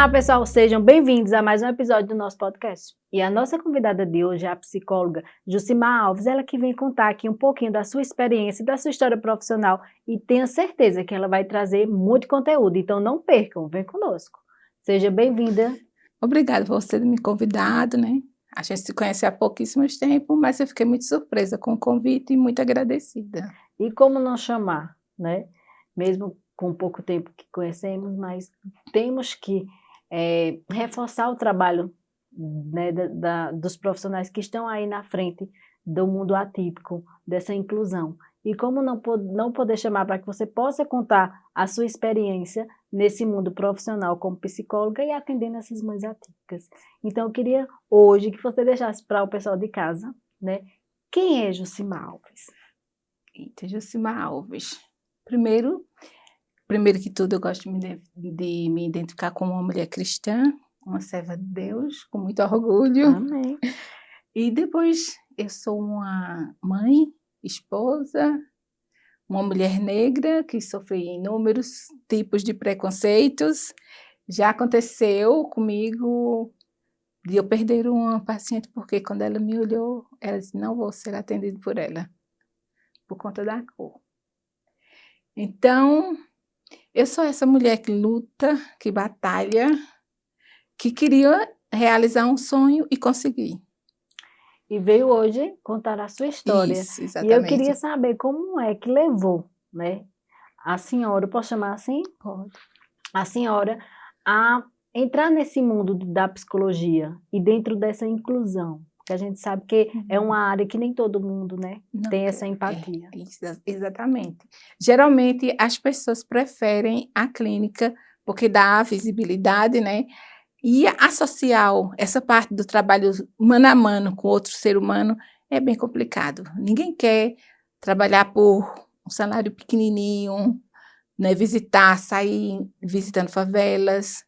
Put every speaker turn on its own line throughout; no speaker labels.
Olá, pessoal, sejam bem-vindos a mais um episódio do nosso podcast. E a nossa convidada de hoje é a psicóloga Jucimar Alves, ela que vem contar aqui um pouquinho da sua experiência e da sua história profissional e tenho certeza que ela vai trazer muito conteúdo, então não percam, vem conosco. Seja bem-vinda.
Obrigada por você ter me convidado, né? A gente se conhece há pouquíssimos tempos, mas eu fiquei muito surpresa com o convite e muito agradecida.
E como não chamar, né? Mesmo com pouco tempo que conhecemos, mas temos que reforçar o trabalho, né, dos profissionais que estão aí na frente do mundo atípico, dessa inclusão. E como não poder chamar para que você possa contar a sua experiência nesse mundo profissional como psicóloga e atendendo essas mães atípicas. Então, eu queria hoje que você deixasse para o pessoal de casa, né? Quem é Jucimar Alves?
Eita, Jucimar Alves. Primeiro que tudo, eu gosto de me identificar como uma mulher cristã, uma serva de Deus, com muito orgulho.
Amém.
E depois, eu sou uma mãe, esposa, uma mulher negra que sofre inúmeros tipos de preconceitos. Já aconteceu comigo de eu perder uma paciente porque quando ela me olhou, ela disse, não vou ser atendida por ela, por conta da cor. Então, eu sou essa mulher que luta, que batalha, que queria realizar um sonho e conseguir.
E veio hoje contar a sua história.
Isso,
E
exatamente.
eu queria saber como é que levou, né, a senhora, posso chamar assim?
Pode.
A senhora a entrar nesse mundo da psicologia e dentro dessa inclusão, porque a gente sabe que é uma área que nem todo mundo, né,
Não
tem
quer.
essa empatia.
Exatamente. Geralmente, as pessoas preferem a clínica porque dá visibilidade, né? E a social, essa parte do trabalho mano a mano com outro ser humano, é bem complicado. Ninguém quer trabalhar por um salário pequenininho, né? Sair visitando favelas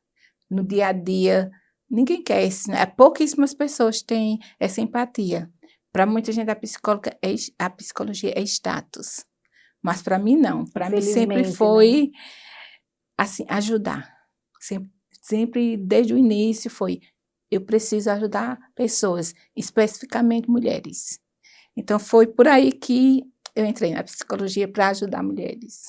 no dia a dia. Ninguém quer isso, né? Pouquíssimas pessoas têm essa empatia. Para muita gente, a psicologia é status. Mas para mim, não. Para mim, sempre foi, né, assim, ajudar. Sempre, desde o início, foi, eu preciso ajudar pessoas, especificamente mulheres. Então, foi por aí que eu entrei na psicologia para ajudar mulheres.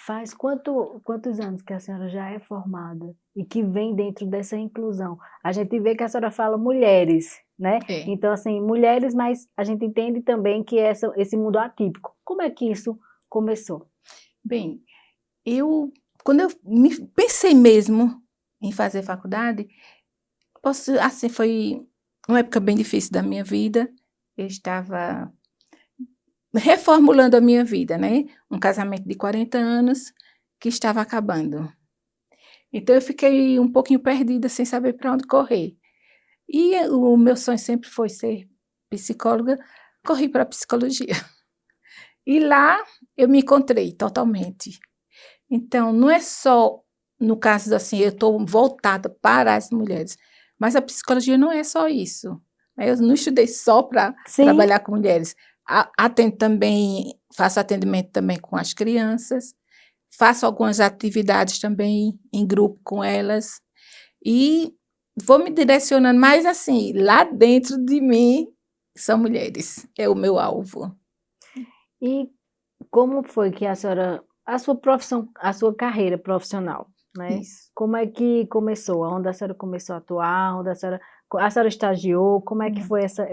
Faz quantos anos que a senhora já é formada e que vem dentro dessa inclusão? A gente vê que a senhora fala mulheres, né?
É.
Então, assim, mulheres, mas a gente entende também que esse mundo atípico. Como é que isso começou?
Bem, quando eu pensei mesmo em fazer faculdade, assim, foi uma época bem difícil da minha vida. Eu estava reformulando a minha vida, né? Um casamento de 40 anos que estava acabando. Então, eu fiquei um pouquinho perdida, sem saber para onde correr. E o meu sonho sempre foi ser psicóloga, corri para a psicologia. E lá eu me encontrei totalmente. Então, não é só, no caso assim, eu estou voltada para as mulheres, mas a psicologia não é só isso. Eu não estudei só para trabalhar com mulheres. Atendo também, faço atendimento também com as crianças, faço algumas atividades também em grupo com elas e vou me direcionando mais assim, lá dentro de mim são mulheres, é o meu alvo.
E como foi que a senhora, a sua profissão, a sua carreira profissional, né?
Isso.
Como é que começou? Onde a senhora começou a atuar? Onde a senhora estagiou? Como é que foi essa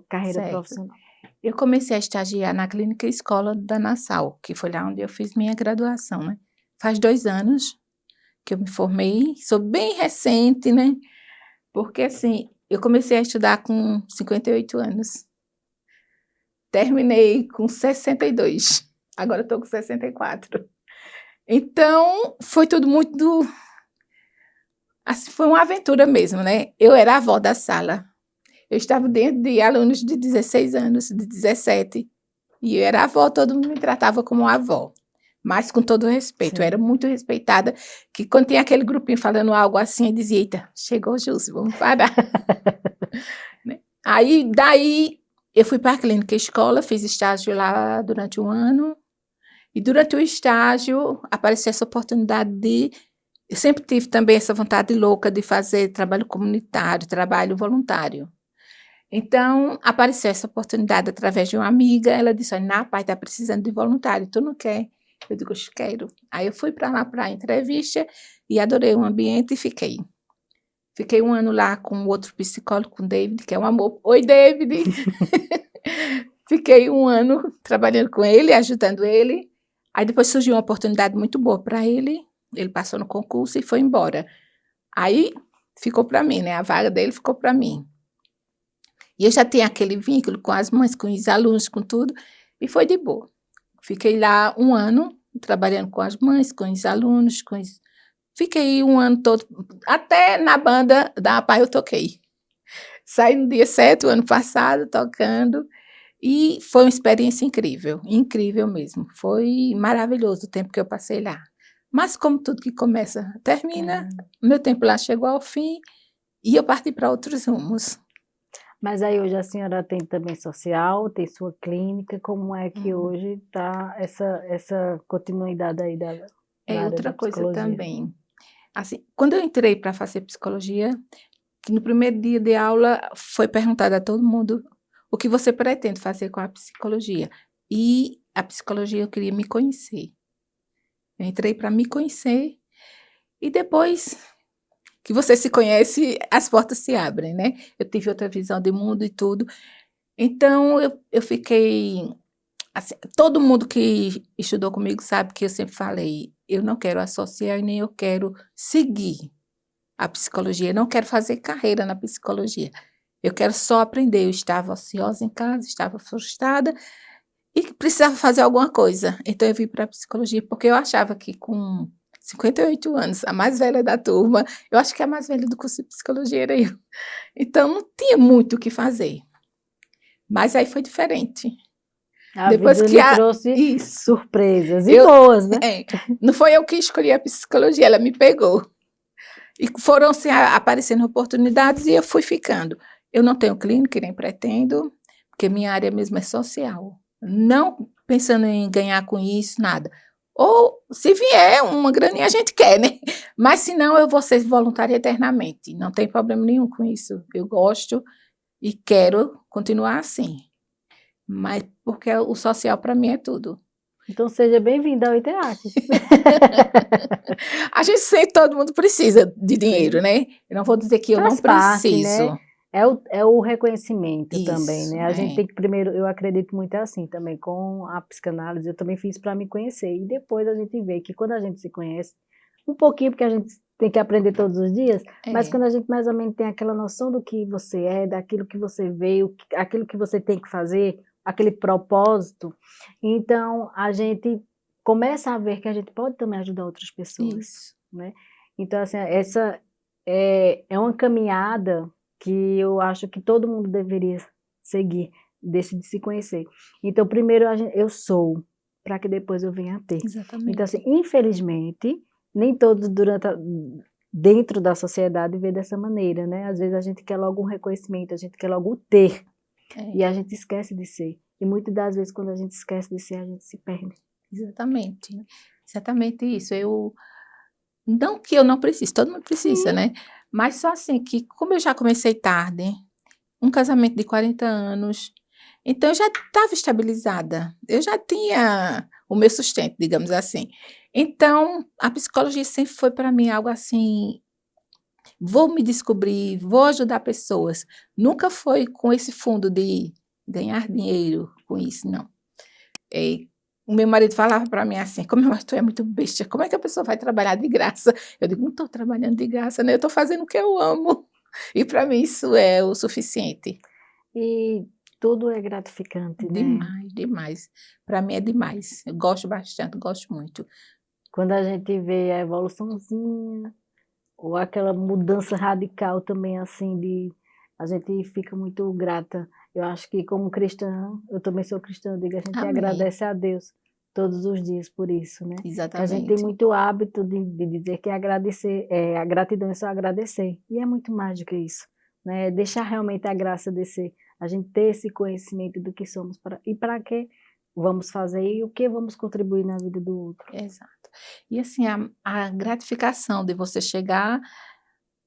carreira
Certo.
profissional?
Eu comecei a estagiar na Clínica Escola da Nassau, que foi lá onde eu fiz minha graduação, né? Faz 2 anos que eu me formei, sou bem recente, né? Porque, assim, eu comecei a estudar com 58 anos. Terminei com 62. Agora estou com 64. Então, foi tudo muito... Assim, foi uma aventura mesmo, né? Eu era a avó da sala. Eu estava dentro de alunos de 16 anos, de 17. E eu era avó, todo mundo me tratava como avó. Mas com todo respeito,
Sim.
Eu era muito respeitada, que quando tinha aquele grupinho falando algo assim, eu dizia, eita, chegou Jússi, vamos parar. Né? Aí, daí, eu fui para a clínica escola, fiz estágio lá durante 1 ano, e durante o estágio apareceu essa oportunidade de eu sempre tive também essa vontade louca de fazer trabalho comunitário, trabalho voluntário. Então, apareceu essa oportunidade através de uma amiga. Ela disse: olha, na PAI está precisando de voluntário, tu não quer? Eu digo: eu quero. Aí eu fui para lá para a entrevista e adorei o ambiente e fiquei. Fiquei um ano lá com outro psicólogo, com o David, que é um amor. Oi, David! Fiquei um ano trabalhando com ele, ajudando ele. Aí depois surgiu uma oportunidade muito boa para ele. Ele passou no concurso e foi embora. Aí ficou para mim, né? A vaga dele ficou para mim. E eu já tinha aquele vínculo com as mães, com os alunos, com tudo, e foi de boa. Fiquei lá um ano, trabalhando com as mães, com os alunos, Fiquei um ano todo, até na banda da APAI eu toquei. Saí no dia 7, o ano passado, tocando, e foi uma experiência incrível, incrível mesmo. Foi maravilhoso o tempo que eu passei lá. Mas como tudo que começa, termina, meu tempo lá chegou ao fim, e eu parti para outros rumos.
Mas aí hoje a senhora tem também social, tem sua clínica, como é que hoje está essa continuidade aí na área
Outra
da
coisa
psicologia?
também. Assim, quando eu entrei para fazer psicologia, que no primeiro dia de aula foi perguntado a todo mundo o que você pretende fazer com a psicologia. E a psicologia eu queria me conhecer. Eu entrei para me conhecer e depois que você se conhece, as portas se abrem, né? Eu tive outra visão de mundo e tudo. Então, eu fiquei... Assim, todo mundo que estudou comigo sabe que eu sempre falei, eu não quero associar e nem eu quero seguir a psicologia, eu não quero fazer carreira na psicologia. Eu quero só aprender. Eu estava ociosa em casa, estava frustrada e precisava fazer alguma coisa. Então eu vim para a psicologia porque eu achava que com 58 anos, a mais velha da turma, eu acho que a mais velha do curso de psicologia era eu. Então não tinha muito o que fazer. Mas aí foi diferente.
A
Depois
vida
que
lhe trouxe
isso,
surpresas, e boas, né?
não foi eu que escolhi a psicologia, ela me pegou. E foram se aparecendo oportunidades e eu fui ficando. Eu não tenho clínica, nem pretendo, porque minha área mesmo é social. Não pensando em ganhar com isso, nada. Ou, se vier uma graninha, a gente quer, né? Mas, se não, eu vou ser voluntária eternamente. Não tem problema nenhum com isso. Eu gosto e quero continuar assim. Mas, porque o social, para mim, é tudo.
Então seja bem-vinda ao ITEAC.
A gente sempre, todo mundo precisa de dinheiro, né? Eu não vou dizer que eu não
Faz parte,
preciso.
né? É o reconhecimento também,
Isso,
né? A gente tem que primeiro, eu acredito muito assim também, com a psicanálise, eu também fiz para me conhecer. E depois a gente vê que quando a gente se conhece, um pouquinho, porque a gente tem que aprender todos os dias, mas quando a gente mais ou menos tem aquela noção do que você é, daquilo que você veio, aquilo que você tem que fazer, aquele propósito, então a gente começa a ver que a gente pode também ajudar outras pessoas,
Isso.
né? Então, assim, essa é uma caminhada que eu acho que todo mundo deveria seguir, desse de se conhecer. Então, primeiro eu sou, para que depois eu venha a ter.
Exatamente.
Então, assim, infelizmente, nem todos dentro da sociedade vê dessa maneira, né? Às vezes a gente quer logo um reconhecimento, a gente quer logo o ter, e a gente esquece de ser. E muitas das vezes, quando a gente esquece de ser, a gente se perde.
Exatamente. Exatamente isso. Não que eu não precise, todo mundo precisa, né? Mas só assim, que como eu já comecei tarde, um casamento de 40 anos, então eu já estava estabilizada, eu já tinha o meu sustento, digamos assim. Então, a psicologia sempre foi para mim algo assim, vou me descobrir, vou ajudar pessoas. Nunca foi com esse fundo de ganhar dinheiro com isso, não. O meu marido falava para mim assim, como tu é muito besta, como é que a pessoa vai trabalhar de graça? Eu digo, não estou trabalhando de graça, né? Eu estou fazendo o que eu amo. E para mim isso é o suficiente.
E tudo é gratificante, né?
Demais, demais. Para mim é demais. Eu gosto bastante, gosto muito.
Quando a gente vê a evoluçãozinha, ou aquela mudança radical também, assim, a gente fica muito grata. Eu acho que como cristã, eu também sou cristã, eu digo, a gente
Amém.
agradece a Deus todos os dias por isso, né? Que a gente tem
Exatamente.
muito hábito de dizer que agradecer, a gratidão é só agradecer. E é muito mais do que isso, né? Deixar realmente a graça descer, a gente ter esse conhecimento do que somos e para quê? vamos fazer e o que vamos contribuir na vida do outro.
Exato. E assim, a gratificação de você chegar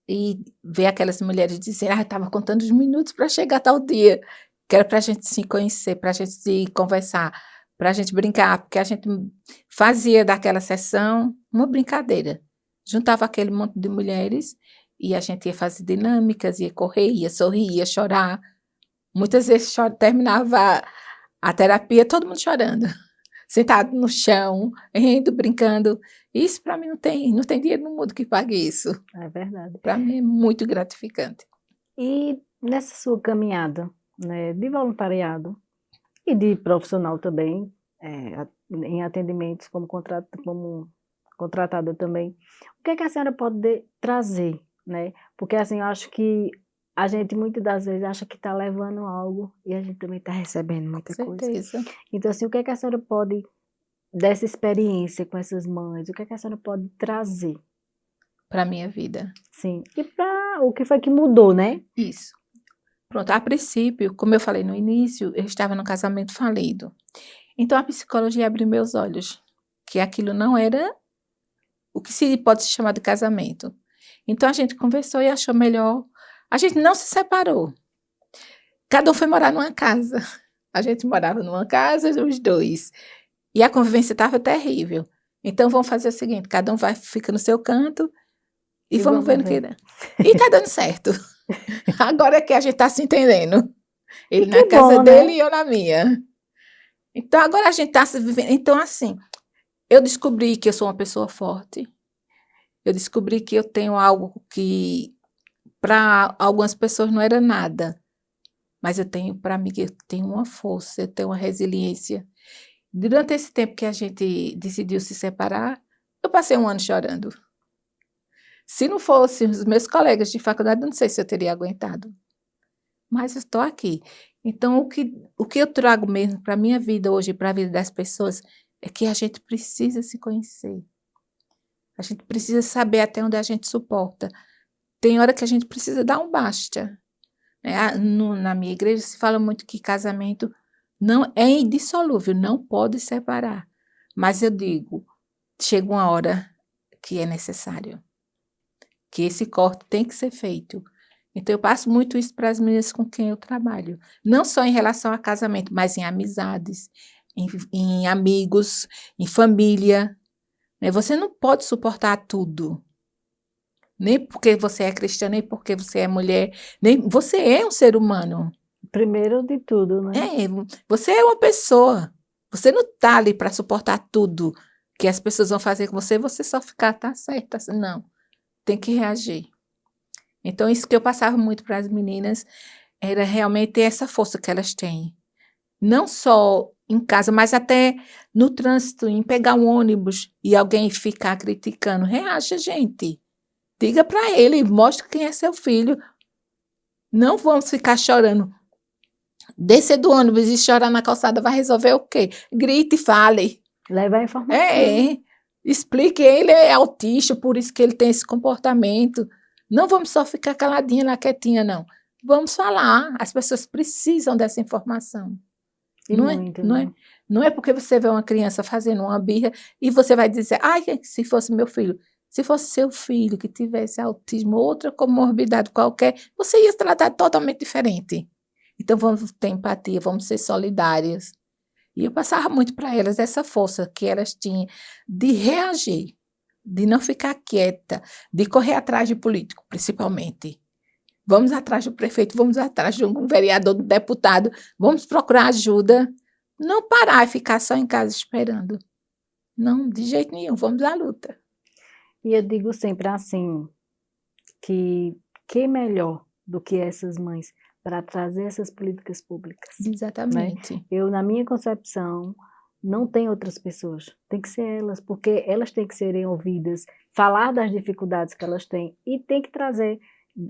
e ver aquelas mulheres dizer, estava contando os minutos para chegar tal dia, que era para a gente se conhecer, para a gente se conversar, para a gente brincar, porque a gente fazia daquela sessão uma brincadeira. Juntava aquele monte de mulheres e a gente ia fazer dinâmicas, ia correr, ia sorrir, ia chorar. Muitas vezes terminava a terapia, todo mundo chorando, sentado no chão, rindo, brincando. Isso para mim não tem dinheiro no mundo que pague isso.
É verdade.
Para mim é muito gratificante.
E nessa sua caminhada, né, de voluntariado e de profissional também, em atendimentos como contratada também, o que é que a senhora pode trazer, né? Porque assim, eu acho que a gente muitas das vezes acha que está levando algo e a gente também está recebendo muita coisa.
Certeza.
Então assim, o que é que a senhora pode, dessa experiência com essas mães, o que é que a senhora pode trazer?
Para a minha vida.
Sim, e para o que foi que mudou, né?
Isso. Pronto, a princípio, como eu falei no início, eu estava num casamento falido. Então a psicologia abriu meus olhos, que aquilo não era o que se pode se chamar de casamento. Então a gente conversou e achou melhor. A gente não se separou. Cada um foi morar numa casa. A gente morava numa casa, os dois. E a convivência estava terrível. Então vamos fazer o seguinte, cada um fica no seu canto e vamos ver no que dá. E está dando certo. Agora é que a gente está se entendendo. Ele na casa dele, né? E eu na minha. Então agora a gente está se vivendo. Então assim, eu descobri que eu sou uma pessoa forte. Eu descobri que eu tenho algo que para algumas pessoas não era nada. Mas eu tenho, para mim, eu tenho uma força, eu tenho uma resiliência. Durante esse tempo que a gente decidiu se separar, eu passei um ano chorando. Se não fossem os meus colegas de faculdade, eu não sei se eu teria aguentado. Mas eu estou aqui. Então, o que eu trago mesmo para a minha vida hoje, para a vida das pessoas, é que a gente precisa se conhecer. A gente precisa saber até onde a gente suporta. Tem hora que a gente precisa dar um basta. Na minha igreja se fala muito que casamento não é indissolúvel, não pode separar. Mas eu digo, chega uma hora que é necessário, que esse corte tem que ser feito. Então eu passo muito isso para as meninas com quem eu trabalho. Não só em relação a casamento, mas em amizades, em amigos, em família. Você não pode suportar tudo. Nem porque você é cristã, nem porque você é mulher, nem você é um ser humano.
Primeiro de tudo, né?
Você é uma pessoa. Você não está ali para suportar tudo que as pessoas vão fazer com você, você só ficar, tá certo, assim, não. Tem que reagir. Então, isso que eu passava muito para as meninas era realmente ter essa força que elas têm. Não só em casa, mas até no trânsito, em pegar um ônibus e alguém ficar criticando. Reaja, gente. Diga para ele, mostre quem é seu filho. Não vamos ficar chorando. Descer do ônibus e chorar na calçada vai resolver o quê? Grite e fale.
Leva a informação.
Explique, ele é autista, por isso que ele tem esse comportamento. Não vamos só ficar caladinha lá, quietinha, não. Vamos falar. As pessoas precisam dessa informação. Não é porque você vê uma criança fazendo uma birra e você vai dizer, se fosse meu filho. Se fosse seu filho que tivesse autismo ou outra comorbidade qualquer, você ia tratar totalmente diferente. Então, vamos ter empatia, vamos ser solidárias. E eu passava muito para elas essa força que elas tinham de reagir, de não ficar quieta, de correr atrás de político, principalmente. Vamos atrás do prefeito, vamos atrás de um vereador, do deputado, vamos procurar ajuda. Não parar e ficar só em casa esperando. Não, de jeito nenhum, vamos à luta.
E eu digo sempre assim, que melhor do que essas mães para trazer essas políticas públicas.
Exatamente.
Né? Eu, na minha concepção, não tem outras pessoas, tem que ser elas, porque elas têm que serem ouvidas, falar das dificuldades que elas têm e tem que trazer,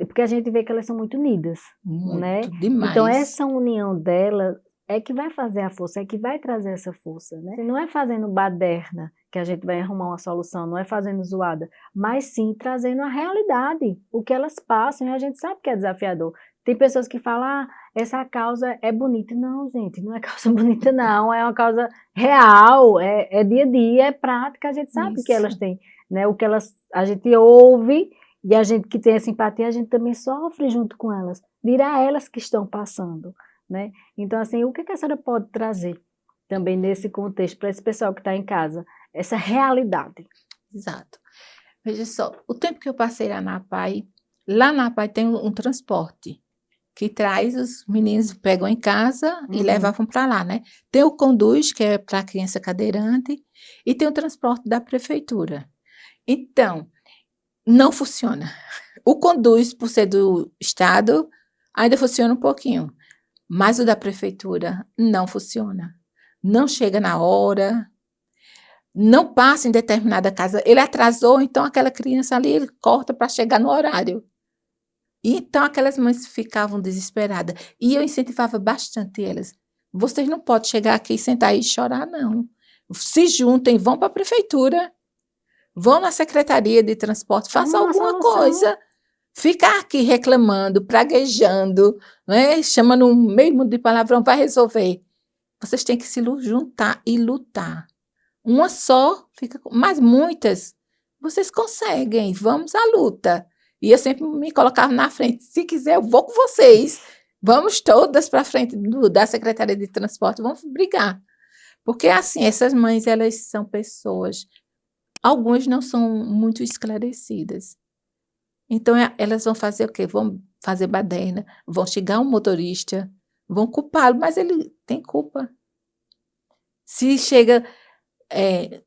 porque a gente vê que elas são muito unidas.
Muito,
né?
Demais.
Então essa união delas é que vai fazer a força, é que vai trazer essa força, né? Não é fazendo baderna que a gente vai arrumar uma solução, não é fazendo zoada, mas sim trazendo a realidade, o que elas passam, e a gente sabe que é desafiador. Tem pessoas que falam, essa causa é bonita. Não, gente, não é causa bonita, não. É uma causa real, é dia a dia, é prática. A gente sabe que elas
Isso.
têm, né? O que a gente ouve e a gente que tem a simpatia, a gente também sofre junto com elas. Dirá elas que estão passando, né? Então, assim, o que a senhora pode trazer também nesse contexto para esse pessoal que está em casa? Essa realidade.
Exato. Veja só, o tempo que eu passei lá na APAI tem um transporte que traz os meninos, pegam em casa e levavam para lá, né? Tem o Conduz, que é para criança cadeirante, e tem o transporte da prefeitura. Então, não funciona. O Conduz, por ser do estado, ainda funciona um pouquinho, mas o da prefeitura não funciona. Não chega na hora, não passa em determinada casa. Ele atrasou, então aquela criança ali, ele corta para chegar no horário. Então aquelas mães ficavam desesperadas. E eu incentivava bastante elas. Vocês não podem chegar aqui, sentar e chorar, não. Se juntem, vão para a prefeitura, vão na secretaria de transporte, façam alguma coisa. Ficar aqui reclamando, praguejando, né, chamando um meio mundo de palavrão vai resolver. Vocês têm que se juntar e lutar. Uma só fica, mas muitas vocês conseguem, vamos à luta. E eu sempre me colocava na frente, se quiser eu vou com vocês, vamos todas para frente da Secretaria de Transporte, vamos brigar. Porque assim, essas mães, elas são pessoas, algumas não são muito esclarecidas. Então elas vão fazer o quê? Vão fazer baderna, vão xingar um motorista, vão culpá-lo, mas ele tem culpa. Se chega...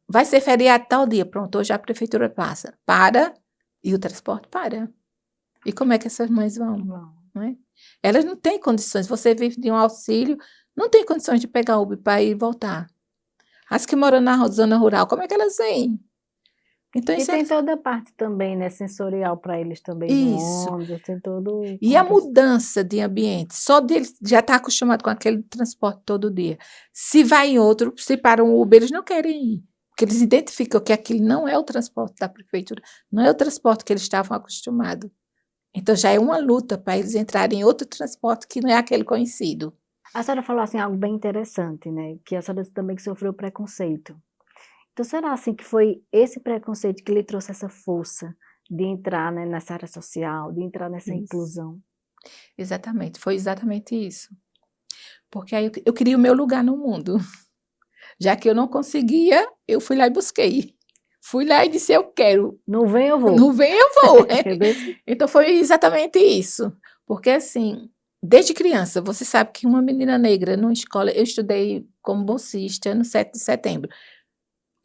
vai ser feriado tal dia, pronto, hoje a prefeitura para, e o transporte para. E como é que essas mães vão? Não é? Elas não têm condições, você vive de um auxílio, não tem condições de pegar Uber para ir e voltar. As que moram na zona rural, como é que elas vêm? Então,
E tem toda a parte também, né, sensorial para eles também,
isso.
no ônibus, tem todo...
E a mudança de ambiente, só deles já está acostumado com aquele transporte todo dia. Se vai em outro, se para um Uber, eles não querem ir, porque eles identificam que aquilo não é o transporte da prefeitura, não é o transporte que eles estavam acostumados. Então já é uma luta para eles entrarem em outro transporte que não é aquele conhecido.
A senhora falou assim algo bem interessante, né, que a senhora também que sofreu preconceito. Então será assim que foi esse preconceito que lhe trouxe essa força de entrar, né, nessa área social, de entrar nessa inclusão?
Exatamente, foi exatamente isso. Porque aí eu queria o meu lugar no mundo. Já que eu não conseguia, eu fui lá e busquei. Fui lá e disse, eu quero.
Não vem, eu vou.
Não vem, eu vou. Então foi exatamente isso. Porque assim, desde criança, você sabe que uma menina negra numa escola, eu estudei como bolsista no 7 de setembro.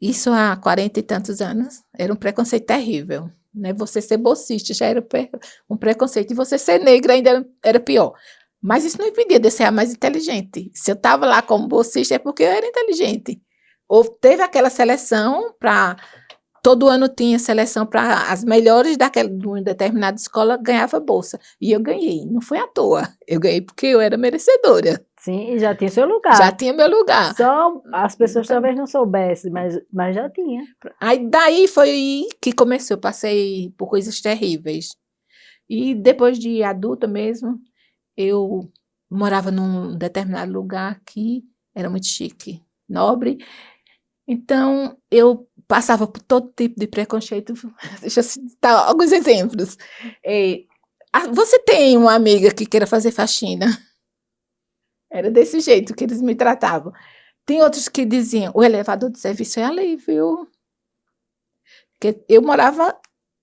Isso há 40 e tantos anos, era um preconceito terrível. Né? Você ser bolsista já era um preconceito, e você ser negra ainda era pior. Mas isso não impedia de eu ser a mais inteligente. Se eu estava lá como bolsista é porque eu era inteligente. Ou teve aquela seleção para... Todo ano tinha seleção para as melhores de uma determinada escola, ganhava bolsa. E eu ganhei, não foi à toa. Eu ganhei porque eu era merecedora.
Sim, e já tinha seu lugar.
Já tinha meu lugar.
Só as pessoas talvez não soubessem, mas já tinha.
Aí daí foi que começou, eu passei por coisas terríveis. E depois de adulta mesmo, eu morava num determinado lugar que era muito chique, nobre. Então, eu passava por todo tipo de preconceito. Deixa eu citar alguns exemplos. Você tem uma amiga que queira fazer faxina? Era desse jeito que eles me tratavam. Tem outros que diziam, o elevador de serviço é ali, viu? Porque eu morava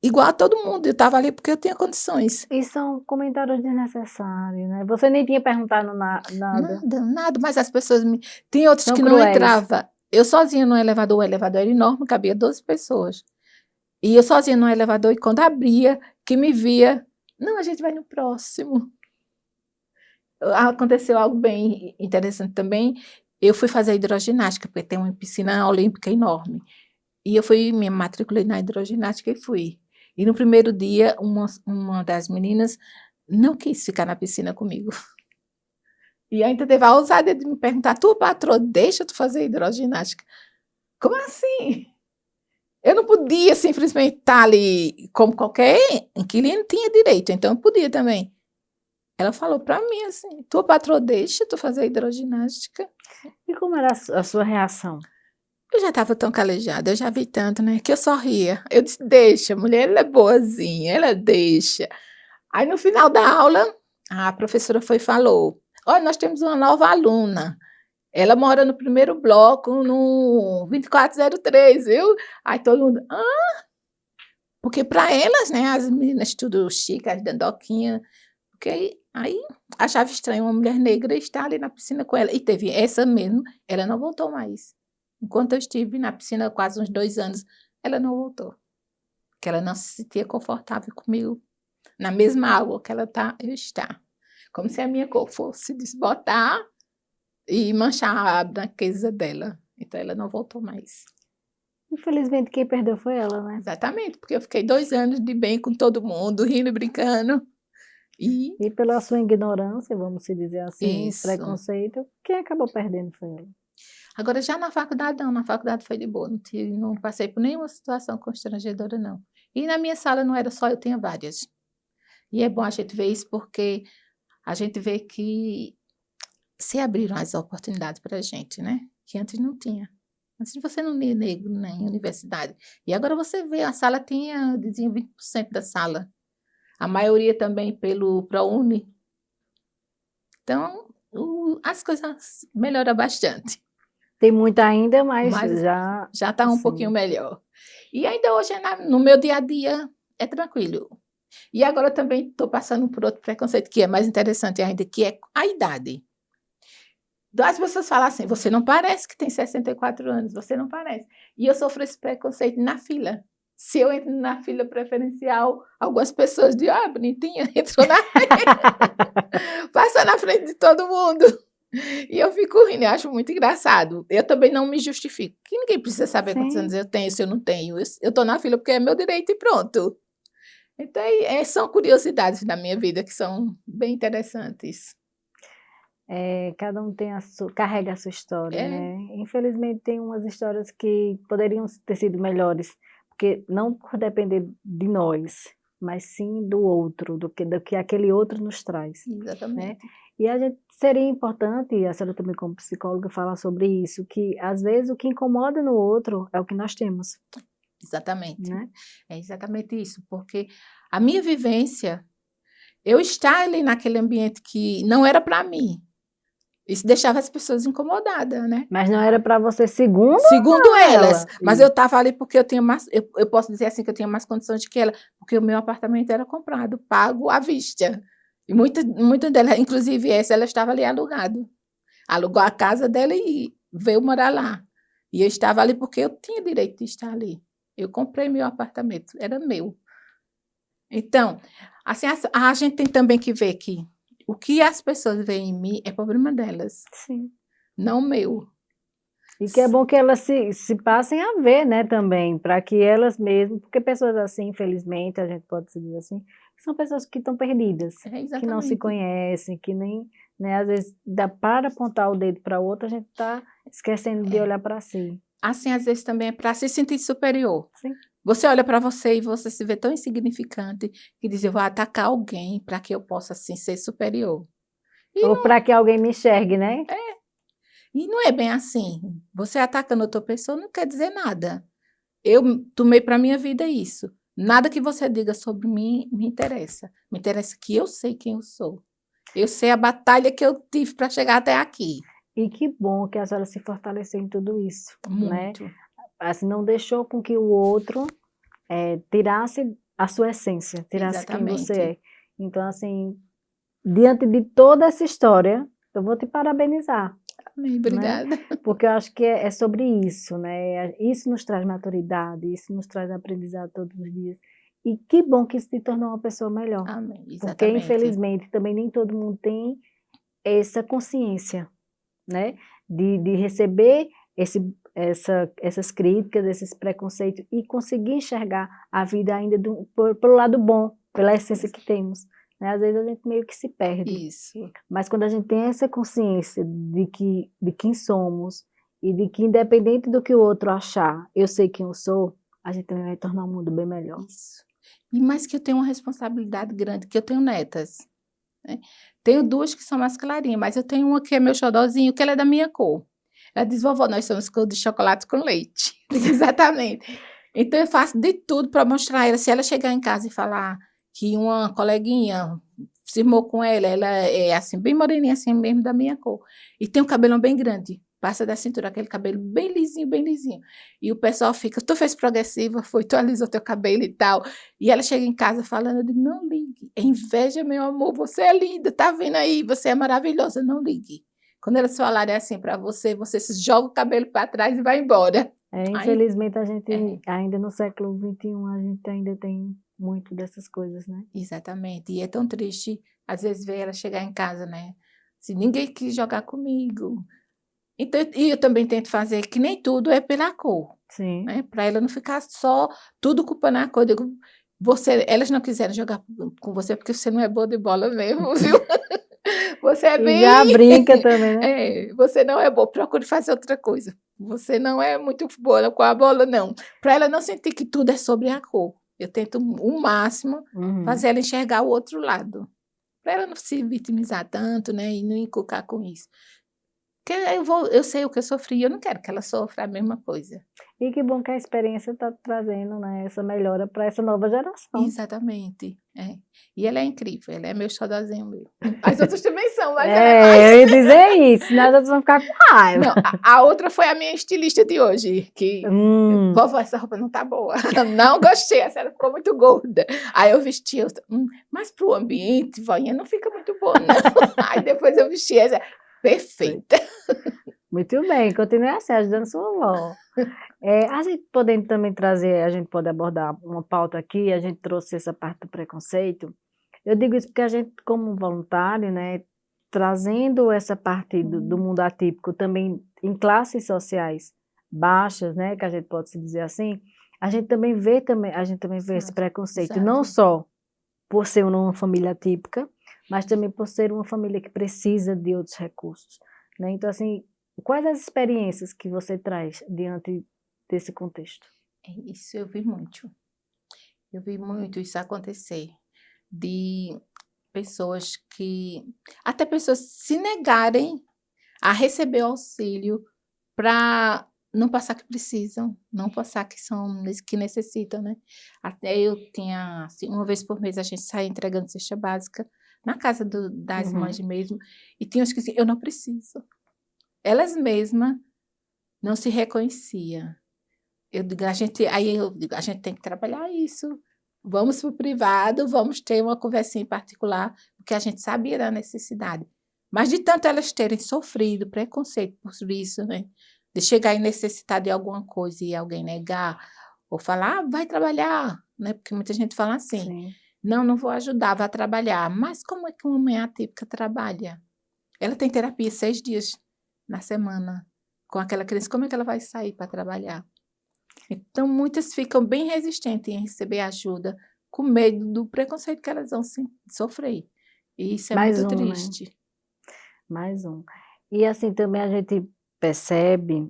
igual a todo mundo, eu estava ali porque eu tinha condições.
E são comentários desnecessários, né? Você nem tinha perguntado nada.
Nada, mas as pessoas me... Tem outros
São
que
cruéis.
não entravam. Eu sozinha no elevador, o elevador era enorme, cabia 12 pessoas. E eu sozinha no elevador, e quando abria, que me via, não, a gente vai no próximo. Aconteceu algo bem interessante também. Eu fui fazer hidroginástica, porque tem uma piscina olímpica enorme. E eu me matriculei na hidroginástica e fui. E no primeiro dia, uma das meninas não quis ficar na piscina comigo. E ainda teve a ousadia de me perguntar, tu, patroa, deixa tu fazer hidroginástica. Como assim? Eu não podia simplesmente estar ali como qualquer inquilino tinha direito, então eu podia também. Ela falou para mim assim, tua patroa deixa tu fazer hidroginástica?
E como era a sua reação?
Eu já estava tão calejada, eu já vi tanto, né, que eu só ria. Eu disse, deixa, mulher, ela é boazinha, ela deixa. Aí no final da aula, a professora foi e falou, olha, nós temos uma nova aluna. Ela mora no primeiro bloco, no 2403, viu? Aí todo mundo, porque para elas, né, as meninas tudo chique, as dandoquinhas, porque aí achava estranho uma mulher negra estar ali na piscina com ela. E teve essa mesmo, ela não voltou mais. Enquanto eu estive na piscina quase uns 2 anos, ela não voltou. Porque ela não se sentia confortável comigo. Na mesma água que ela tá, eu está. Como se a minha cor fosse desbotar e manchar a branqueza dela. Então ela não voltou mais.
Infelizmente, quem perdeu foi ela, né?
Exatamente, porque eu fiquei 2 anos de bem com todo mundo, rindo e brincando. E
E pela sua ignorância, vamos se dizer assim,
isso.
preconceito, quem acabou perdendo foi ela.
Agora, já na faculdade, não. Na faculdade foi de boa. Não passei por nenhuma situação constrangedora, não. E na minha sala não era só eu, tinha várias. E é bom a gente ver isso porque a gente vê que se abriram as oportunidades para a gente, né? Que antes não tinha. Antes você não ia negro na universidade. E agora você vê, a sala tinha, diziam 20% da sala. A maioria também pelo ProUni. Então, as coisas melhoram bastante.
Tem muita ainda, mas
Mas
já,
já está um pouquinho
sim.
melhor. E ainda hoje, no meu dia a dia, é tranquilo. E agora também estou passando por outro preconceito que é mais interessante ainda, que é a idade. As pessoas falam assim, você não parece que tem 64 anos, você não parece. E eu sofro esse preconceito na fila. Se eu entro na fila preferencial, algumas pessoas dizem, bonitinha, entrou na passa na frente de todo mundo. E eu fico rindo, eu acho muito engraçado. Eu também não me justifico, que ninguém precisa saber quantos
Sim.
anos eu tenho, se eu não tenho. Eu estou na fila porque é meu direito e pronto. Então, são curiosidades da minha vida que são bem interessantes.
Cada um tem carrega a sua história,
É,
né? Infelizmente tem umas histórias que poderiam ter sido melhores, porque não por depender de nós, mas sim do outro, do que aquele outro nos traz, né?
exatamente.
E a gente seria importante, e a senhora também como psicóloga falar sobre isso, que às vezes o que incomoda no outro é o que nós temos,
Exatamente.
né?
É exatamente isso, porque a minha vivência, eu estar ali naquele ambiente que não era para mim, isso deixava as pessoas incomodadas, né?
Mas não era para você segundo
Segundo elas,
ela.
mas eu estava ali porque eu tinha mais, eu posso dizer assim que eu tinha mais condições do que ela, porque o meu apartamento era comprado, pago à vista. E muitas delas, inclusive essa, ela estava ali alugado. Alugou a casa dela e veio morar lá. E eu estava ali porque eu tinha direito de estar ali. Eu comprei meu apartamento, era meu. Então, assim, a gente tem também que ver que o que as pessoas veem em mim é problema delas,
Sim.
não meu.
E que é bom que elas se passem a ver, né, também, para que elas mesmas, porque pessoas assim, infelizmente, a gente pode se dizer assim, são pessoas que estão perdidas,
É
que não se
exatamente.
conhecem, que nem, né, às vezes, dá para apontar o dedo para o outro, a gente está esquecendo de
É.
olhar para si.
Assim, às vezes também é para se sentir superior.
Sim.
Você olha para você e você se vê tão insignificante que diz, eu vou atacar alguém para que eu possa, assim, ser superior. E
Ou para que alguém me enxergue, né?
E não é bem assim. Você atacando outra pessoa não quer dizer nada. Eu tomei para minha vida isso. Nada que você diga sobre mim me interessa. Me interessa que eu sei quem eu sou. Eu sei a batalha que eu tive para chegar até aqui.
E que bom que a senhora se fortaleceu em tudo isso, né?
Muito.
Assim, não deixou com que o outro tirasse a sua essência, tirasse quem você
Exatamente.
é. Então, assim, diante de toda essa história, eu vou te parabenizar,
Amém,
né?
obrigada.
Porque eu acho que é sobre isso, né? Isso nos traz maturidade, isso nos traz aprendizado todos os dias. E que bom que isso te tornou uma pessoa melhor.
Amém,
Porque,
exatamente.
infelizmente, também nem todo mundo tem essa consciência, né? De receber essas críticas, esses preconceitos e conseguir enxergar a vida ainda pelo lado bom, pela essência que temos, né? Às vezes a gente meio que se perde,
Isso.
mas quando a gente tem essa consciência de quem somos e de que independente do que o outro achar, eu sei quem eu sou, a gente também vai tornar o mundo bem melhor.
Isso. E mais que eu tenho uma responsabilidade grande, que eu tenho netas. né? Tenho duas que são mais clarinhas, mas eu tenho uma que é meu xodózinho, que ela é da minha cor. Ela diz, vovó, nós somos cor de chocolate com leite. Exatamente. Então, eu faço de tudo para mostrar a ela. Se ela chegar em casa e falar que uma coleguinha cismou com ela, ela é assim, bem moreninha, assim mesmo, da minha cor. E tem um cabelão bem grande. Passa da cintura, aquele cabelo bem lisinho, bem lisinho. E o pessoal fica, tu fez progressiva, foi, tu alisou teu cabelo e tal. E ela chega em casa falando, eu digo, não ligue. É inveja, meu amor, você é linda, tá vendo aí? Você é maravilhosa, não ligue. Quando elas falarem assim para você, você se joga o cabelo para trás e vai embora. Aí,
Infelizmente, a gente, ainda no século XXI, a gente ainda tem muito dessas coisas, né?
exatamente. E é tão triste, às vezes, ver ela chegar em casa, né? Se ninguém quis jogar comigo. Então, e eu também tento fazer que nem tudo é pela cor,
Sim.
né? Para ela não ficar só tudo culpando a cor. Eu digo, elas não quiseram jogar com você porque você não é boa de bola mesmo, viu? Você é
E já
bem.
brinca também, né?
Você não é boa, procure fazer outra coisa. Você não é muito boa com a bola, não. Para ela não sentir que tudo é sobre a cor. Eu tento o máximo fazer ela enxergar o outro lado. Para ela não se vitimizar tanto, né? E não encucar com isso. Porque eu sei o que eu sofri, eu não quero que ela sofra a mesma coisa.
E que bom que a experiência está trazendo, né, essa melhora para essa nova geração.
Exatamente. E ela é incrível, ela é meu xodózinho meu. As outras também são, mas ela é mais.
Eu ia dizer isso, senão as outras vão ficar com raiva.
Não, a outra foi a minha estilista de hoje, que vovó, essa roupa não tá boa. Não gostei, essa ela ficou muito gorda. Aí eu vesti, mas pro ambiente, voinha, não fica muito boa, não. Aí depois eu vesti essa, perfeita.
Muito bem, continue assim, ajudando sua avó. A gente podendo também trazer, a gente pode abordar uma pauta aqui, a gente trouxe essa parte do preconceito. Eu digo isso porque a gente, como voluntário, né, trazendo essa parte do mundo atípico também em classes sociais baixas, né, que a gente pode se dizer assim, a gente também vê esse preconceito,
Exato.
não só por ser uma família atípica, mas também por ser uma família que precisa de outros recursos, né? Então, assim, quais as experiências que você traz diante desse contexto?
Isso eu vi muito. Eu vi muito isso acontecer. De pessoas até pessoas se negarem a receber auxílio para não passar que precisam, não passar que necessitam, né? Até eu tinha, assim, uma vez por mês a gente saía entregando cesta básica na casa das mães mesmo, e tinha uns que assim, eu não preciso. Elas mesmas não se reconheciam. Eu digo, a gente tem que trabalhar isso. Vamos para o privado, vamos ter uma conversinha em particular, porque a gente sabia da necessidade. Mas de tanto elas terem sofrido preconceito por isso, né? De chegar em necessitar de alguma coisa e alguém negar, ou falar, vai trabalhar, né? Porque muita gente fala assim,
Sim.
não vou ajudar, vai trabalhar. Mas como é que uma mãe atípica trabalha? Ela tem terapia 6 dias na semana com aquela criança, como é que ela vai sair para trabalhar? Então, muitas ficam bem resistentes em receber ajuda, com medo do preconceito que elas vão sofrer. E isso é
Mais
muito
um, né?
triste.
Mais um. E assim, também a gente percebe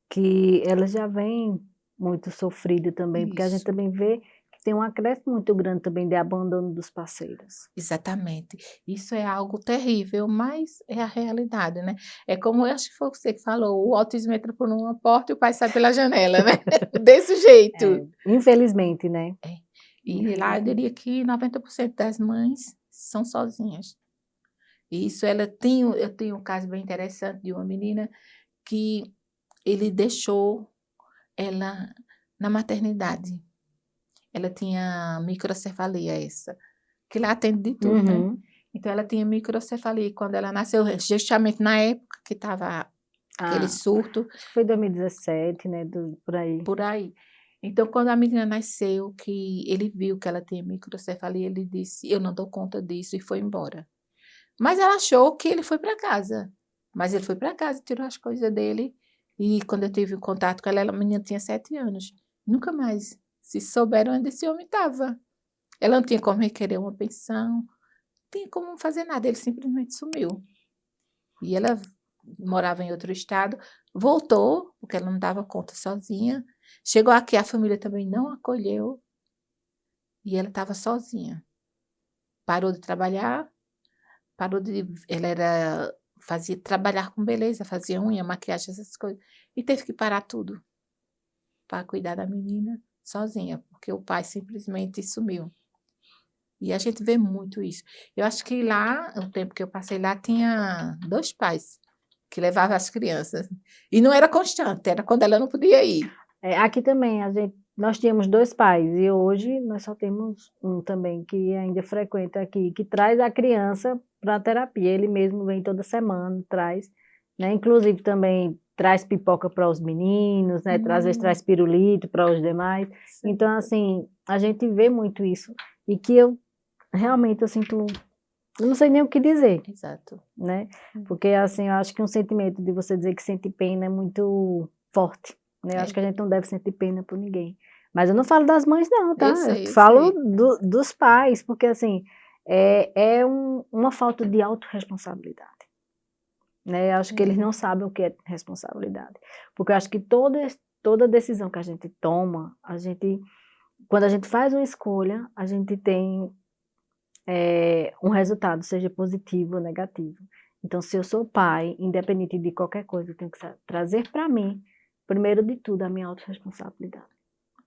que elas já vêm muito sofridas também, porque a gente
Isso,
também vê que tem um acréscimo muito grande também de abandono dos parceiros.
exatamente. Isso é algo terrível, mas é a realidade, né? É como eu acho que foi você que falou, o autismo entra por uma porta e o pai sai pela janela, né? Desse jeito.
Infelizmente, né?
E lá eu diria que 90% das mães são sozinhas. E isso eu tenho um caso bem interessante de uma menina que ele deixou ela na maternidade. Ela tinha microcefalia que lá atende de tudo, né? Então ela tinha microcefalia quando ela nasceu, justamente na época que estava aquele surto.
Acho que foi 2017, né? Por aí.
Por aí. Então, quando a menina nasceu, que ele viu que ela tinha microcefalia, ele disse, eu não dou conta disso, e foi embora. Mas ela achou que ele foi para casa. Mas ele foi para casa, tirou as coisas dele. E quando eu tive contato com ela, a menina tinha 7 anos. Nunca mais se souberam onde esse homem estava. Ela não tinha como requerer uma pensão, não tinha como fazer nada, ele simplesmente sumiu. E ela morava em outro estado, voltou, porque ela não dava conta sozinha. Chegou aqui, a família também não acolheu. E ela estava sozinha. Parou de trabalhar, parou de, ela era, fazia trabalhar com beleza, fazia unha, maquiagem, essas coisas, e teve que parar tudo para cuidar da menina sozinha, porque o pai simplesmente sumiu. E a gente vê muito isso. Eu acho que lá, o tempo que eu passei lá, tinha 2 pais que levavam as crianças. E não era constante, era quando ela não podia ir.
Aqui também, nós tínhamos 2 pais, e hoje nós só temos um também, que ainda frequenta aqui, que traz a criança para a terapia. Ele mesmo vem toda semana, traz, né? Inclusive também traz pipoca para os meninos, né? Às vezes traz pirulito para os demais.
Sim.
Então, assim, a gente vê muito isso. E que eu realmente eu sinto, eu não sei nem o que dizer,
Exato.
né? Porque, assim, eu acho que um sentimento de você dizer que sente pena é muito forte, né? Eu acho que a gente não deve sentir pena por ninguém. Mas eu não falo das mães, não, tá? Eu falo dos pais, porque, assim, é uma falta de autorresponsabilidade, né? Eu acho que eles não sabem o que é responsabilidade. Porque eu acho que toda decisão que a gente toma, quando a gente faz uma escolha, a gente tem um resultado, seja positivo ou negativo. Então, se eu sou pai, independente de qualquer coisa, eu tenho que trazer para mim, primeiro de tudo, a minha autorresponsabilidade.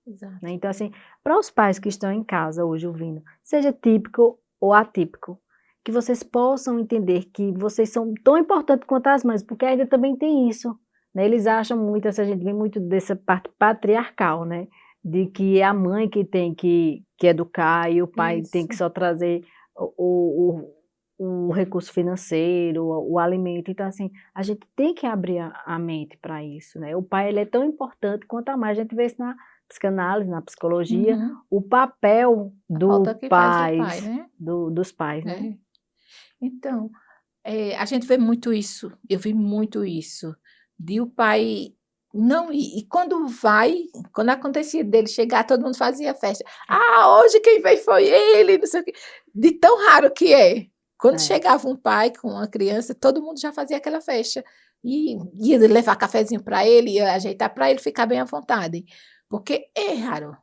Exato.
Né? Então, assim, para os pais que estão em casa hoje ouvindo, seja típico ou atípico, que vocês possam entender que vocês são tão importantes quanto as mães, porque ainda também tem isso, né? Eles acham muito, essa gente vem muito dessa parte patriarcal, né? De que é a mãe que tem que educar e o pai tem que só trazer o recurso financeiro, o alimento. Então, assim, a gente tem que abrir a mente para isso, né? O pai, ele é tão importante quanto a mãe. A gente vê isso na psicanálise, na psicologia, o papel dos pais,
né?
Dos pais, né?
Então, a gente vê muito isso, eu vi muito isso, de o pai não ir. E quando acontecia dele chegar, todo mundo fazia festa. Ah, hoje quem veio foi ele, não sei o quê. De tão raro que é. Quando chegava um pai com uma criança, todo mundo já fazia aquela festa. E ia levar cafezinho para ele, ia ajeitar para ele ficar bem à vontade. Porque é raro.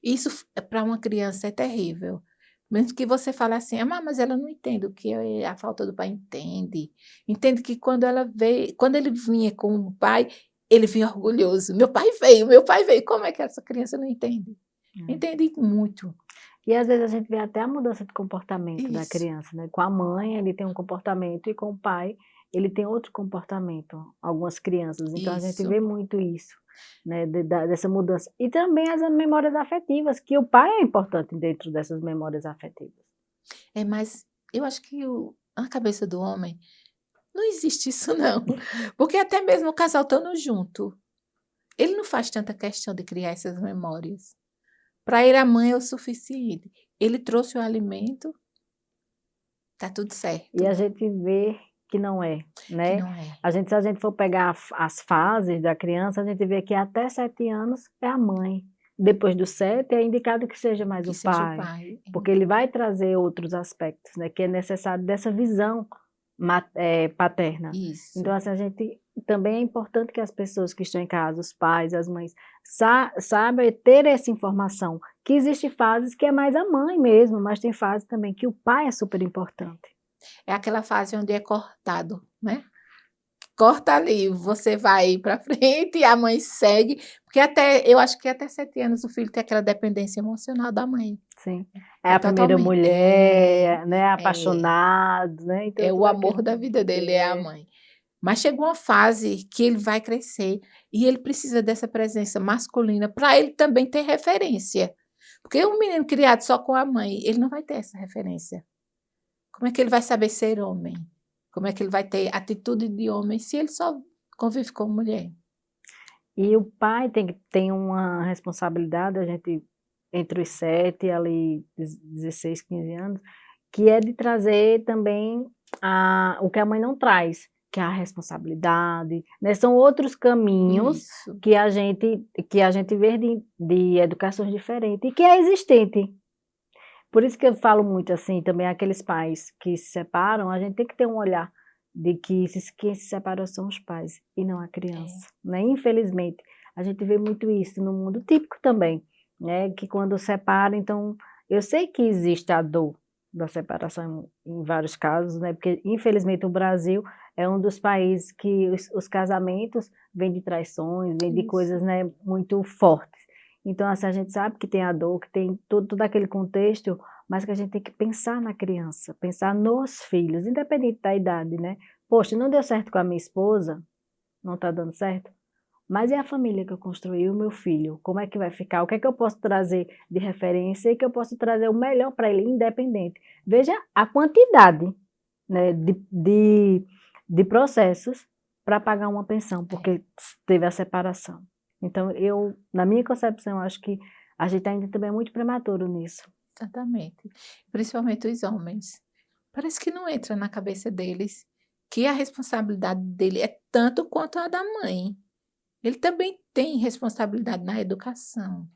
Isso para uma criança é terrível. Mesmo que você fale assim, ah, mas ela não entende o que é a falta do pai, entende. Entende que quando ele vinha com o pai, ele vinha orgulhoso. Meu pai veio. Como é que essa criança não entende? Entende muito.
E às vezes a gente vê até a mudança de comportamento da criança, né? Com a mãe, ele tem um comportamento, e com o pai, ele tem outro comportamento, algumas crianças. Então a gente vê muito isso, né? Dessa mudança. E também as memórias afetivas, que o pai é importante dentro dessas memórias afetivas.
Mas eu acho que na cabeça do homem não existe isso, não. Porque até mesmo o casal estando junto, ele não faz tanta questão de criar essas memórias. Para ele, a mãe é o suficiente. Ele trouxe o alimento, tá tudo certo.
E a gente vê que não é, né?
Que não é.
Se a gente for pegar as fases da criança, a gente vê que até 7 anos é a mãe. Depois dos 7 é indicado que seja mais o pai, porque ele vai trazer outros aspectos, né? Que é necessário dessa visão paterna.
Isso.
Então, assim, também é importante que as pessoas que estão em casa, os pais, as mães, saibam ter essa informação, que existe fases que é mais a mãe mesmo, mas tem fases também que o pai é super importante.
É aquela fase onde é cortado, né? Corta ali, você vai para frente e a mãe segue, porque eu acho que até 7 anos o filho tem aquela dependência emocional da mãe.
Sim. É a primeira mulher, né? Apaixonado, né? Então,
é o amor da vida dele, é a mãe. Mas chegou uma fase que ele vai crescer e ele precisa dessa presença masculina para ele também ter referência. Porque um menino criado só com a mãe, ele não vai ter essa referência. Como é que ele vai saber ser homem? Como é que ele vai ter atitude de homem se ele só convive com mulher?
E o pai tem uma responsabilidade, a gente, entre os 7 ali, 16, 15 anos, que é de trazer também o que a mãe não traz, que é a responsabilidade, né? São outros caminhos que a gente vê de educações diferentes e que é existente. Por isso que eu falo muito assim, também aqueles pais que se separam, a gente tem que ter um olhar de que quem se separou são os pais e não a criança, né? Infelizmente, a gente vê muito isso no mundo típico também, né? Que quando separa, então, eu sei que existe a dor, da separação em vários casos, né? Porque, infelizmente, o Brasil é um dos países que os casamentos vêm de traições, vêm de
Isso.
coisas, né, muito fortes. Então, assim, a gente sabe que tem a dor, que tem todo aquele contexto, mas que a gente tem que pensar na criança, pensar nos filhos, independente da idade, né? Poxa, não deu certo com a minha esposa, não está dando certo? Mas e a família que eu construí, o meu filho? Como é que vai ficar? O que é que eu posso trazer de referência e que eu posso trazer o melhor para ele, independente? Veja a quantidade, né, de processos para pagar uma pensão, porque teve a separação. Então, na minha concepção, acho que a gente ainda também é muito prematuro nisso.
Exatamente. Principalmente os homens. Parece que não entra na cabeça deles que a responsabilidade dele é tanto quanto a da mãe. Ele também tem responsabilidade na educação,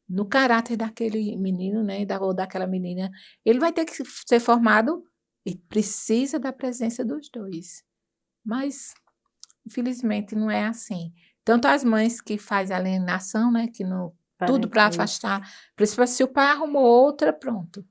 no caráter daquele menino, né, ou daquela menina. Ele vai ter que ser formado e precisa da presença dos dois. Mas, infelizmente, não é assim. Tanto as mães que fazem alienação, né, que não, tudo para afastar, principalmente se o pai arrumou outra, pronto.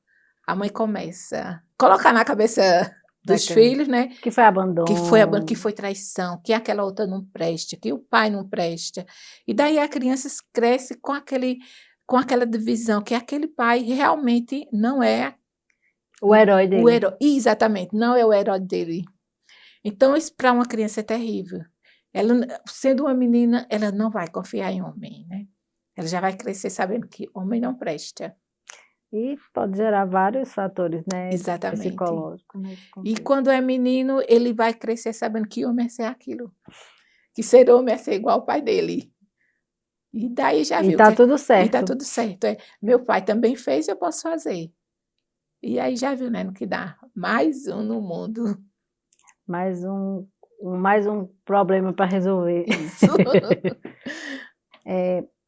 A mãe começa a colocar na cabeça dos filhos, né?
Que foi abandono.
Que foi traição, que aquela outra não presta, que o pai não presta. E daí a criança cresce com aquela divisão, que aquele pai realmente não é
o herói dele.
O herói, exatamente, não é o herói dele. Então, isso para uma criança é terrível. Ela, sendo uma menina, ela não vai confiar em homem, né? Ela já vai crescer sabendo que homem não presta.
E pode gerar vários fatores, né?
Exatamente.
Psicológicos.
E quando é menino, ele vai crescer sabendo que homem é ser aquilo. Que ser homem é ser igual ao pai dele. E daí já viu.
E tá tudo certo.
E tá tudo certo. É. Meu pai também fez, eu posso fazer. E aí já viu, né, no que dá. Mais um no mundo.
Mais um problema para resolver.
Isso.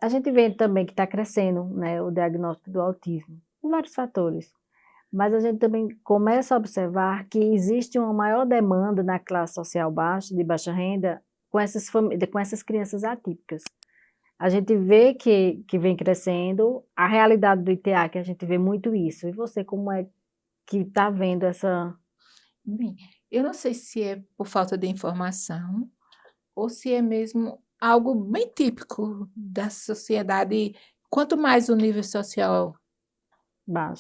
A gente vê também que está crescendo, né, o diagnóstico do autismo, por vários fatores. Mas a gente também começa a observar que existe uma maior demanda na classe social baixa, de baixa renda, com essas crianças atípicas. A gente vê que vem crescendo, a realidade do ITA, que a gente vê muito isso. E você, como é que está vendo essa...
Bem, eu não sei se é por falta de informação ou se é mesmo algo bem típico da sociedade. Quanto mais o nível social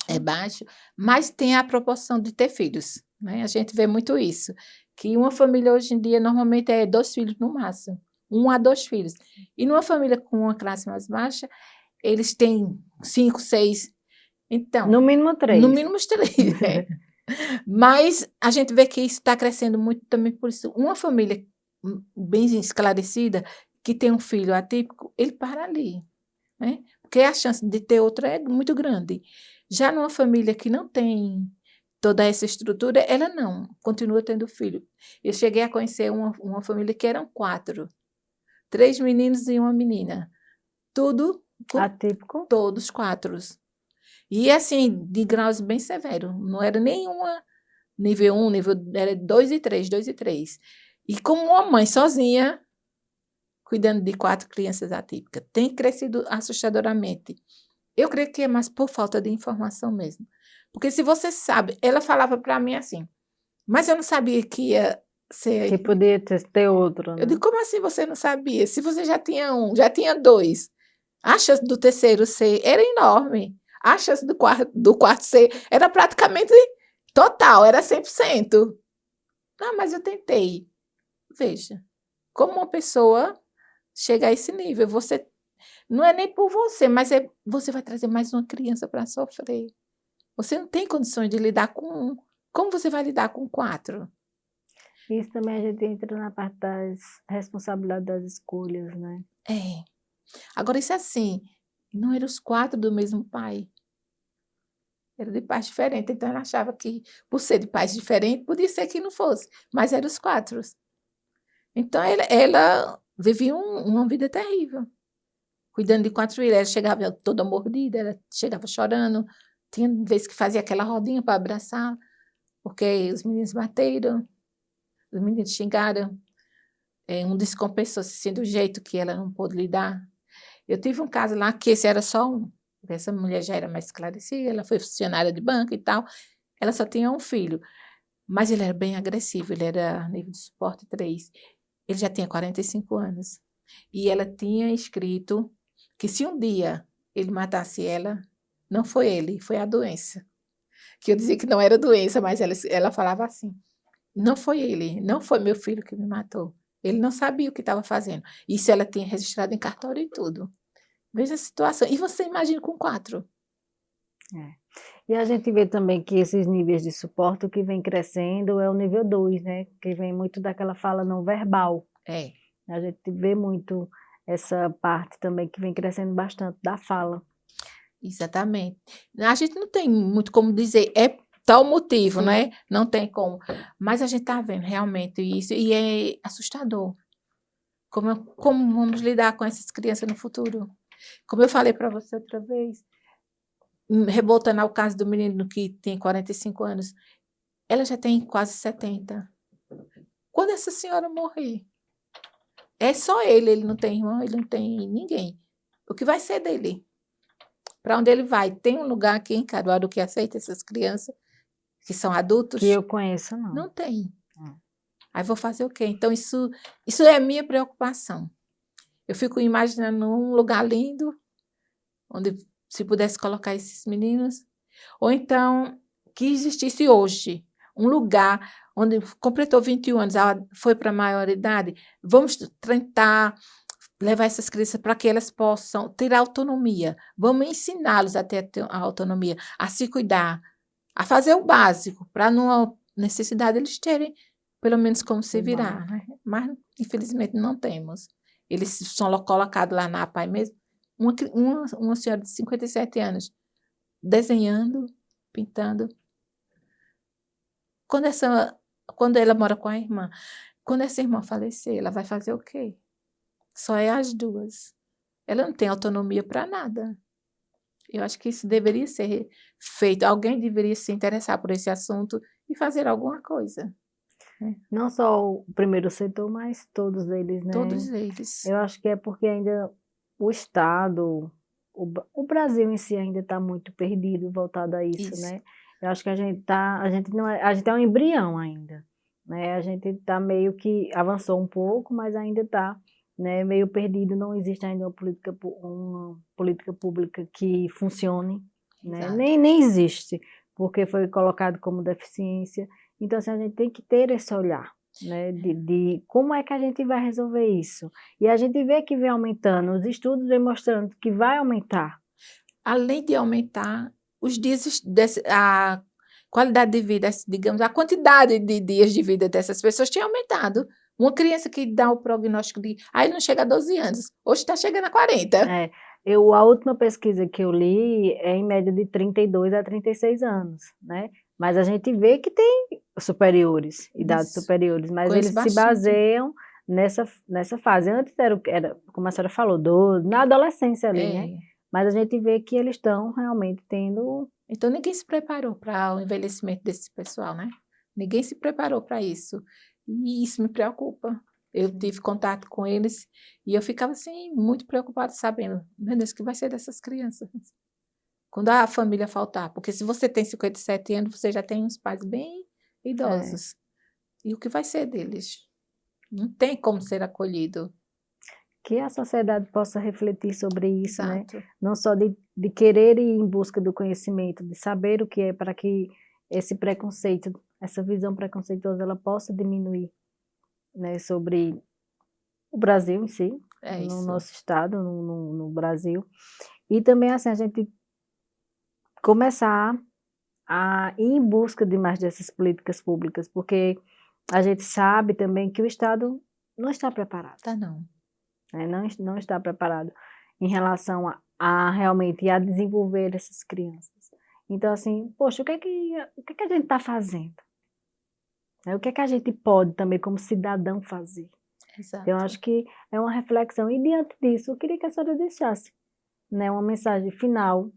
é baixo, mais tem a proporção de ter filhos, né? A gente vê muito isso, que uma família hoje em dia normalmente é 2 filhos no máximo, 1 a 2 filhos. E numa família com uma classe mais baixa, eles têm 5, 6. Então,
no mínimo 3.
No mínimo 3, é. Mas a gente vê que isso está crescendo muito também por isso. Uma família bem esclarecida, que tem um filho atípico, ele para ali, né? Porque a chance de ter outro é muito grande. Já numa família que não tem toda essa estrutura, ela não, continua tendo filho. Eu cheguei a conhecer uma família que eram 4, 3 meninos e uma menina. Tudo
atípico?
Todos 4. E assim, de graus bem severos, não era nenhuma nível 1, era 2 e 3, 2 e 3. E como uma mãe sozinha, cuidando de 4 crianças atípicas, tem crescido assustadoramente. Eu creio que é mais por falta de informação mesmo. Porque se você sabe, ela falava para mim assim, mas eu não sabia que ia ser...
Que podia ter outro, né?
Eu digo, como assim você não sabia? Se você já tinha 1, já tinha 2, a chance do terceiro ser era enorme. A chance do quarto ser era praticamente total, era 100%. Ah, mas eu tentei. Veja, como uma pessoa chega a esse nível, você não é nem por você, mas você vai trazer mais uma criança para sofrer. Você não tem condições de lidar com 1. Como você vai lidar com 4?
Isso também a gente entra na parte das responsabilidades das escolhas, né?
É. Agora, isso é assim, não eram os 4 do mesmo pai. Era de pais diferentes, então ela achava que, por ser de pais diferentes, podia ser que não fosse, mas eram os 4. Então, ela vivia uma vida terrível, cuidando de 4 filhos. Ela chegava toda mordida, ela chegava chorando, tinha vezes que fazia aquela rodinha para abraçar, porque os meninos bateram, os meninos xingaram, um descompensou assim, do jeito que ela não pôde lidar. Eu tive um caso lá que esse era só um, essa mulher já era mais esclarecida, ela foi funcionária de banco e tal. ela só tinha um filho, mas ele era bem agressivo, ele era nível de suporte 3. Ele já tinha 45 anos. E ela tinha escrito que se um dia ele matasse ela, não foi ele, foi a doença. Que eu dizia que não era doença, mas ela falava assim, não foi ele, não foi meu filho que me matou. Ele não sabia o que estava fazendo. Isso ela tinha registrado em cartório e tudo. Veja a situação. E você imagina com 4.
É. E a gente vê também que esses níveis de suporte, o que vem crescendo é o nível 2, né? Que vem muito daquela fala não verbal.
É,
A gente vê muito essa parte também que vem crescendo bastante da fala.
exatamente. A gente não tem muito como dizer, é tal motivo,
Sim.
né? Não tem como. Mas a gente está vendo realmente isso e é assustador. Como vamos lidar com essas crianças no futuro? Como eu falei para você outra vez, revoltando ao caso do menino que tem 45 anos, ela já tem quase 70. Quando essa senhora morrer, é só ele não tem irmão, ele não tem ninguém. O que vai ser dele? Para onde ele vai? Tem um lugar aqui em Caruaru que aceita essas crianças, que são
Que
adultos?
eu conheço, não.
Não tem. Aí vou fazer o quê? Então, isso é a minha preocupação. Eu fico imaginando um lugar lindo, onde se pudesse colocar esses meninos, ou então que existisse hoje um lugar onde completou 21 anos, ela foi para a maioridade, vamos tentar levar essas crianças para que elas possam ter autonomia, vamos ensiná-los a ter a autonomia, a se cuidar, a fazer o básico, para não necessidade eles terem pelo menos como se virar, né? Mas infelizmente não temos. Eles são colocados lá na APAE mesmo, uma senhora de 57 anos, desenhando, pintando. Quando ela mora com a irmã, quando essa irmã falecer, ela vai fazer o quê? Só é as duas. Ela não tem autonomia para nada. Eu acho que isso deveria ser feito. Alguém deveria se interessar por esse assunto e fazer alguma coisa.
Não só o primeiro setor, mas todos eles, né?
Todos eles.
Eu acho que é porque ainda o Estado, o Brasil em si ainda está muito perdido voltado a isso,
Isso.
né? Eu acho que a gente não é, a gente é um embrião ainda, né? A gente está meio que avançou um pouco, mas ainda está, né, meio perdido. Não existe ainda uma política pública que funcione, né?
Exato.
Nem existe, porque foi colocado como deficiência. Então, assim, a gente tem que ter esse olhar, né, de como é que a gente vai resolver isso. E a gente vê que vem aumentando, os estudos vêm mostrando que vai aumentar.
Além de aumentar os dias, a qualidade de vida, digamos, a quantidade de dias de vida dessas pessoas tem aumentado. Uma criança que dá o prognóstico de, aí não chega a 12 anos, hoje está chegando a 40.
É, a última pesquisa que eu li é em média de 32 a 36 anos, né? Mas a gente vê que tem superiores, idades
Isso.
superiores, mas
Conheço
eles se
bastante.
baseiam nessa fase. Antes era, como a senhora falou, na adolescência ali, né? Mas a gente vê que eles estão realmente tendo.
Então ninguém se preparou para o envelhecimento desse pessoal, né? Ninguém se preparou para isso. E isso me preocupa. Eu tive contato com eles e eu ficava assim, muito preocupada, sabendo, meu Deus, o que vai ser dessas crianças? Quando a família faltar. Porque se você tem 57 anos, você já tem uns pais bem idosos. E o que vai ser deles? Não tem como ser acolhido.
Que a sociedade possa refletir sobre isso, né?
Exato.
Não só de querer ir em busca do conhecimento, de saber o que é, para que esse preconceito, essa visão preconceituosa, ela possa diminuir, né? Sobre o Brasil em si,
É
no
isso.
nosso estado, no Brasil. E também, assim, a gente começar a ir em busca de mais dessas políticas públicas, porque a gente sabe também que o Estado não está preparado.
Tá não.
Né? Não está preparado em relação a realmente a desenvolver essas crianças. Então, assim, poxa, o que é que a gente está fazendo? Né? O que é que a gente pode também, como cidadão, fazer?
Exato.
Então, eu acho que é uma reflexão. E, diante disso, eu queria que a senhora deixasse, né, uma mensagem final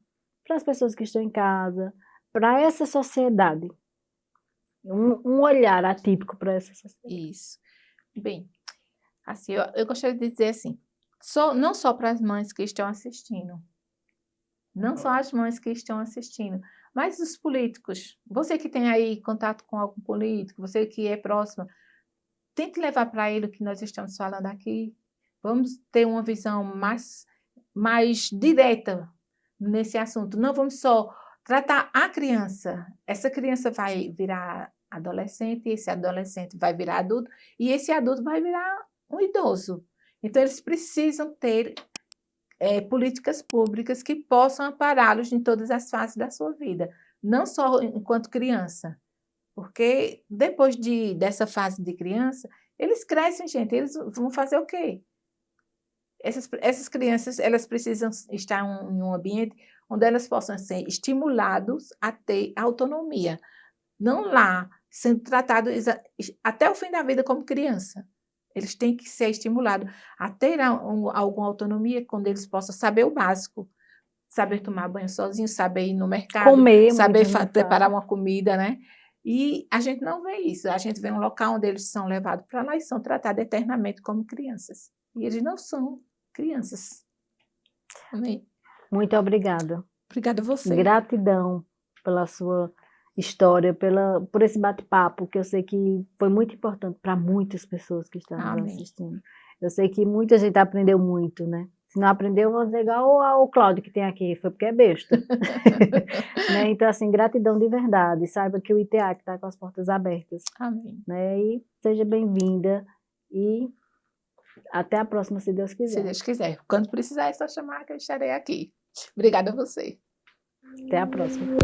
para as pessoas que estão em casa, para essa sociedade. Um olhar atípico para essa sociedade.
Isso. Bem, assim, eu gostaria de dizer assim, não só para as mães que estão assistindo, Não só as mães que estão assistindo, mas os políticos. Você que tem aí contato com algum político, você que é próximo, tente levar para ele o que nós estamos falando aqui. Vamos ter uma visão mais direta nesse assunto. Não vamos só tratar a criança. Essa criança vai virar adolescente, esse adolescente vai virar adulto, e esse adulto vai virar um idoso. Então, eles precisam ter políticas públicas que possam ampará-los em todas as fases da sua vida, não só enquanto criança. Porque depois dessa fase de criança, eles crescem, gente, eles vão fazer o quê? Essas crianças, elas precisam estar em um ambiente onde elas possam ser estimulados a ter autonomia. Não lá, sendo tratados até o fim da vida como criança. Eles têm que ser estimulados a ter alguma autonomia, quando eles possam saber o básico. Saber tomar banho sozinho, saber ir no mercado,
Comer,
saber preparar uma comida, né? E a gente não vê isso. A gente vê um local onde eles são levados para lá e são tratados eternamente como crianças. E eles não são crianças. Amém.
Muito obrigada.
Obrigada a você.
Gratidão pela sua história, por esse bate-papo, que eu sei que foi muito importante para muitas pessoas que estão nos assistindo. Eu sei que muita gente aprendeu muito, né? Se não aprendeu, vou dizer igual o Cláudio que tem aqui, foi porque é besta. Né? Então, assim, gratidão de verdade. Saiba que o ITEAC está com as portas abertas.
Amém.
Né? E seja bem-vinda e até a próxima, se Deus quiser.
Se Deus quiser. Quando precisar, é só chamar que eu estarei aqui. Obrigada a você.
Até a próxima.